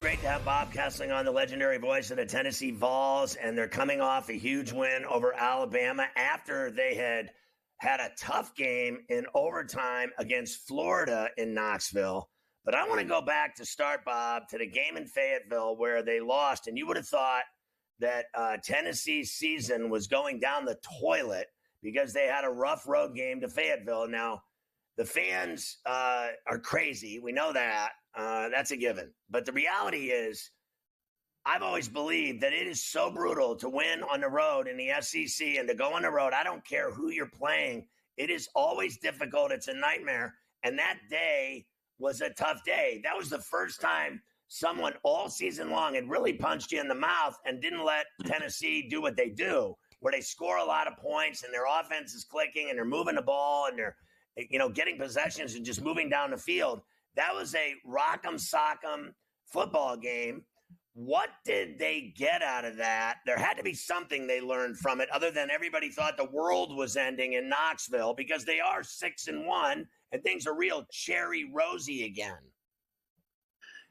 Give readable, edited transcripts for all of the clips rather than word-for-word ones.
great to have Bob Kesling on, the legendary voice of the Tennessee Vols, and they're coming off a huge win over Alabama after they had a tough game in overtime against Florida in Knoxville. But I want to go back to start, Bob, to the game in Fayetteville where they lost, and you would have thought that Tennessee's season was going down the toilet because they had a rough road game to Fayetteville. Now, the fans are crazy. We know that. That's a given. But the reality is, I've always believed that it is so brutal to win on the road in the SEC and to go on the road. I don't care who you're playing. It is always difficult. It's a nightmare. And that day was a tough day. That was the first time someone all season long had really punched you in the mouth and didn't let Tennessee do what they do, where they score a lot of points and their offense is clicking and they're moving the ball and they're, getting possessions and just moving down the field. That was a rock'em sock'em football game. What did they get out of that? There had to be something they learned from it, other than everybody thought the world was ending in Knoxville, because they are 6-1 and things are real cherry rosy again.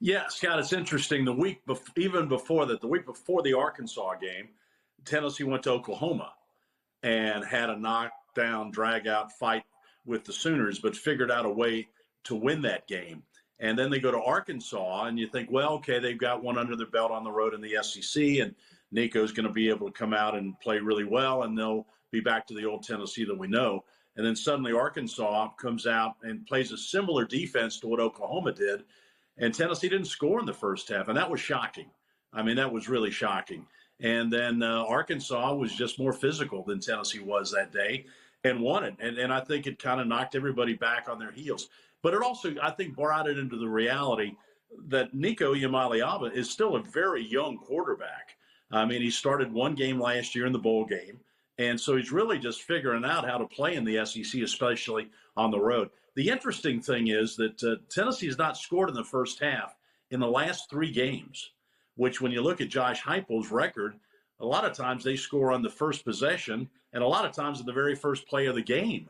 Yeah, Scott, it's interesting. The week before the Arkansas game, Tennessee went to Oklahoma and had a knockdown, drag-out fight with the Sooners, but figured out a way to win that game. And then they go to Arkansas, and you think, well, okay, they've got one under their belt on the road in the SEC, and Nico's going to be able to come out and play really well, and they'll be back to the old Tennessee that we know. And then suddenly Arkansas comes out and plays a similar defense to what Oklahoma did, and Tennessee didn't score in the first half, and that was shocking. I mean, that was really shocking. And then Arkansas was just more physical than Tennessee was that day and won it. And I think it kind of knocked everybody back on their heels. But it also, I think, brought it into the reality that Nico Iamaleava is still a very young quarterback. I mean, he started one game last year in the bowl game. And so he's really just figuring out how to play in the SEC, especially on the road. The interesting thing is that Tennessee has not scored in the first half in the last 3 games, which when you look at Josh Heupel's record, a lot of times they score on the first possession and a lot of times in the very first play of the game.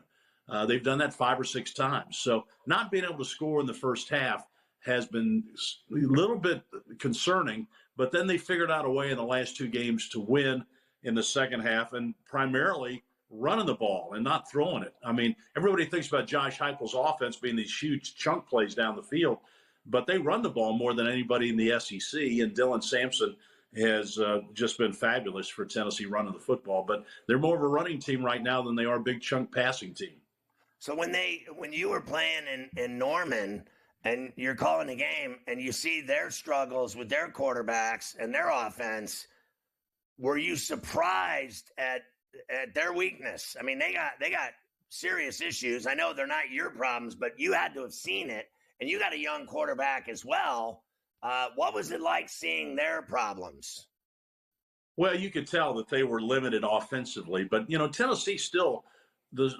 They've done that 5 or 6 times. So not being able to score in the first half has been a little bit concerning, but then they figured out a way in the last 2 games to win in the second half, and primarily running the ball and not throwing it. I mean, everybody thinks about Josh Heupel's offense being these huge chunk plays down the field, but they run the ball more than anybody in the SEC, and Dylan Sampson has just been fabulous for Tennessee running the football. But they're more of a running team right now than they are a big chunk passing team. So when you were playing in Norman and you're calling the game and you see their struggles with their quarterbacks and their offense, were you surprised at their weakness? I mean, they got serious issues. I know they're not your problems, but you had to have seen it, and you got a young quarterback as well. What was it like seeing their problems? Well, you could tell that they were limited offensively, but Tennessee still,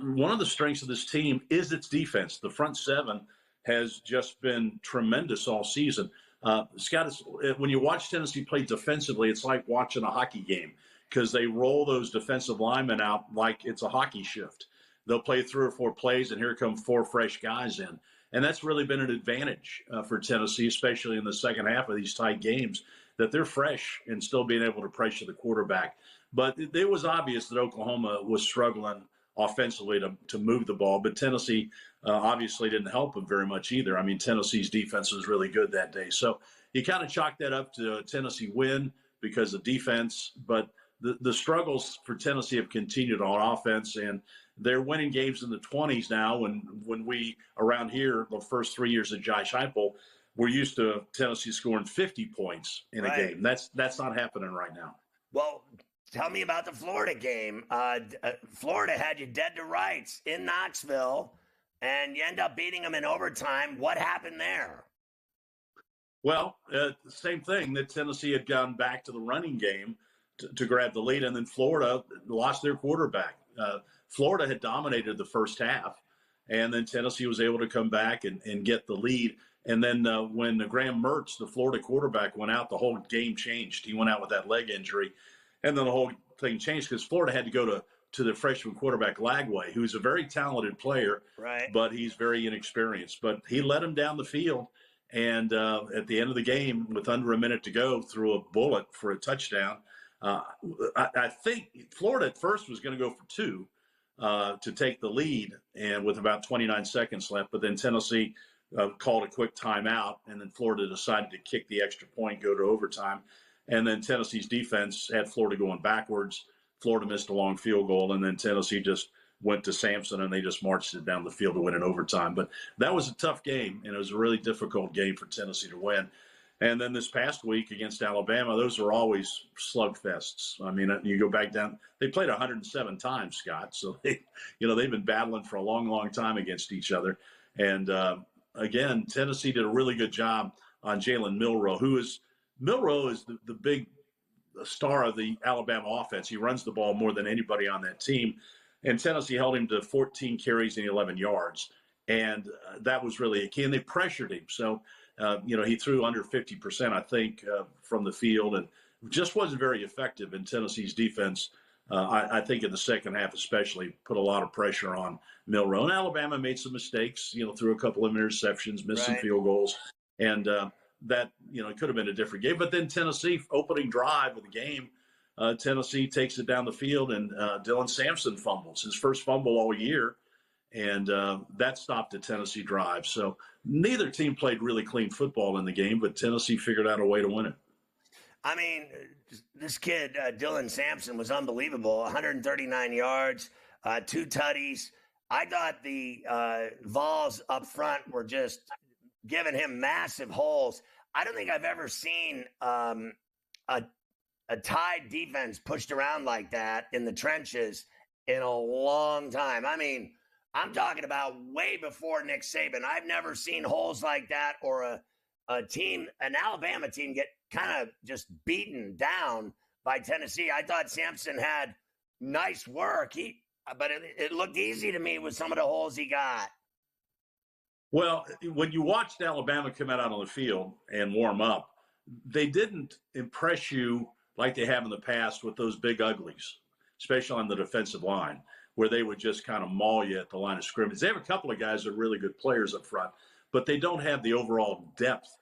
one of the strengths of this team is its defense. The front 7 has just been tremendous all season. Scott, when you watch Tennessee play defensively, it's like watching a hockey game because they roll those defensive linemen out like it's a hockey shift. They'll play 3 or 4 plays, and here come 4 fresh guys in. And that's really been an advantage for Tennessee, especially in the second half of these tight games, that they're fresh and still being able to pressure the quarterback. But it was obvious that Oklahoma was struggling offensively to move the ball, but Tennessee obviously didn't help them very much either. I mean, Tennessee's defense was really good that day. So you kind of chalk that up to a Tennessee win because of defense, but the struggles for Tennessee have continued on offense, and they're winning games in the 20s now. When we around here, the first 3 years of Josh Heupel, we're used to Tennessee scoring 50 points in a game. That's not happening right now. Well, tell me about the Florida game. Florida had you dead to rights in Knoxville, and you end up beating them in overtime. What happened there? Well, same thing, that Tennessee had gone back to the running game to grab the lead, and then Florida lost their quarterback. Florida had dominated the first half, and then Tennessee was able to come back and get the lead. And then when Graham Mertz, the Florida quarterback, went out, the whole game changed. He went out with that leg injury, and then the whole thing changed because Florida had to go to the freshman quarterback Lagway, who's a very talented player, right, but he's very inexperienced. But he led him down the field, And at the end of the game, with under a minute to go, threw a bullet for a touchdown. I think Florida at first was going to go for 2 to take the lead, and with about 29 seconds left. But then Tennessee called a quick timeout, and then Florida decided to kick the extra point, go to overtime. And then Tennessee's defense had Florida going backwards. Florida missed a long field goal, and then Tennessee just went to Sampson, and they just marched it down the field to win in overtime. But that was a tough game, and it was a really difficult game for Tennessee to win. And then this past week against Alabama, those are always slugfests. I mean, you go back down, they played 107 times, Scott. So, they've been battling for a long, long time against each other. And, again, Tennessee did a really good job on Jalen Milroe, Milroe is the big star of the Alabama offense. He runs the ball more than anybody on that team. And Tennessee held him to 14 carries and 11 yards. And that was really a key. And they pressured him. So, he threw under 50%, I think, from the field, and just wasn't very effective. In Tennessee's defense, I think in the second half especially, put a lot of pressure on Milroe. And Alabama made some mistakes, threw a couple of interceptions, missed some field goals. And that, it could have been a different game. But then Tennessee, opening drive of the game, Tennessee takes it down the field, and Dylan Sampson fumbles, his first fumble all year. And that stopped the Tennessee drive. So neither team played really clean football in the game, but Tennessee figured out a way to win it. I mean, this kid, Dylan Sampson, was unbelievable. 139 yards, 2 tutties. I thought the Vols up front were just giving him massive holes. I don't think I've ever seen a Tide defense pushed around like that in the trenches in a long time. I mean, I'm talking about way before Nick Saban. I've never seen holes like that, or an Alabama team, get kind of just beaten down by Tennessee. I thought Sampson had nice work, but it looked easy to me with some of the holes he got. Well, when you watched Alabama come out on the field and warm up, they didn't impress you like they have in the past with those big uglies, especially on the defensive line, where they would just kind of maul you at the line of scrimmage. They have a couple of guys that are really good players up front, but they don't have the overall depth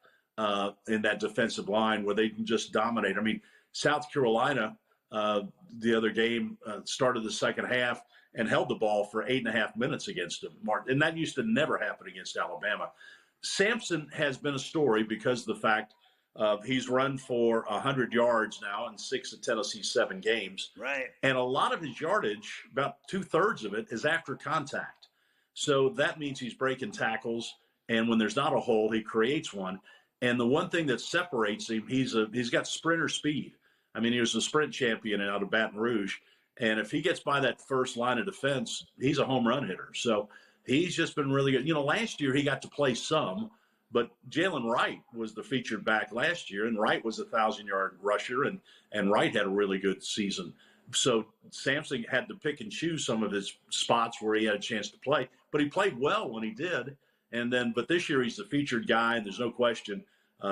in that defensive line where they can just dominate. I mean, South Carolina, the other game, started the second half and held the ball for 8.5 minutes against them. And that used to never happen against Alabama. Sampson has been a story because of the fact he's run for 100 yards now in 6 of Tennessee's 7 games. Right. And a lot of his yardage, about 2/3 of it, is after contact. So that means he's breaking tackles. And when there's not a hole, he creates one. And the one thing that separates him, he's got sprinter speed. I mean, he was a sprint champion out of Baton Rouge. And if he gets by that first line of defense, he's a home run hitter. So he's just been really good. Last year he got to play some, but Jalen Wright was the featured back last year, and Wright was a 1,000-yard rusher, and Wright had a really good season. So Sampson had to pick and choose some of his spots where he had a chance to play, but he played well when he did. But this year he's the featured guy, and there's no question.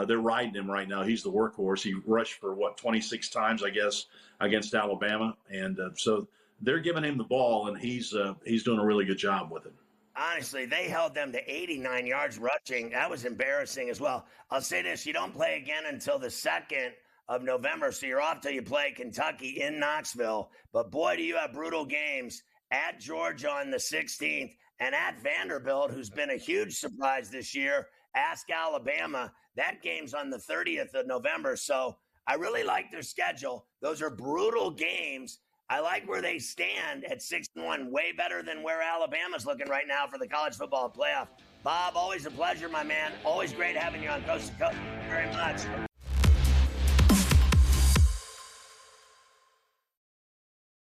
They're riding him right now. He's the workhorse. He rushed for 26 times, I guess, against Alabama, and so they're giving him the ball, and he's doing a really good job with it. Honestly, they held them to 89 yards rushing. That was embarrassing as well. I'll say this: you don't play again until the 2nd of November, so you're off till you play Kentucky in Knoxville. But boy, do you have brutal games at Georgia on the 16th and at Vanderbilt, who's been a huge surprise this year. Ask Alabama. That game's on the 30th of November. So I really like their schedule. Those are brutal games. I like where they stand at 6-1, way better than where Alabama's looking right now for the college football playoff. Bob, always a pleasure, my man. Always great having you on Coast to Coast. Thank you very much.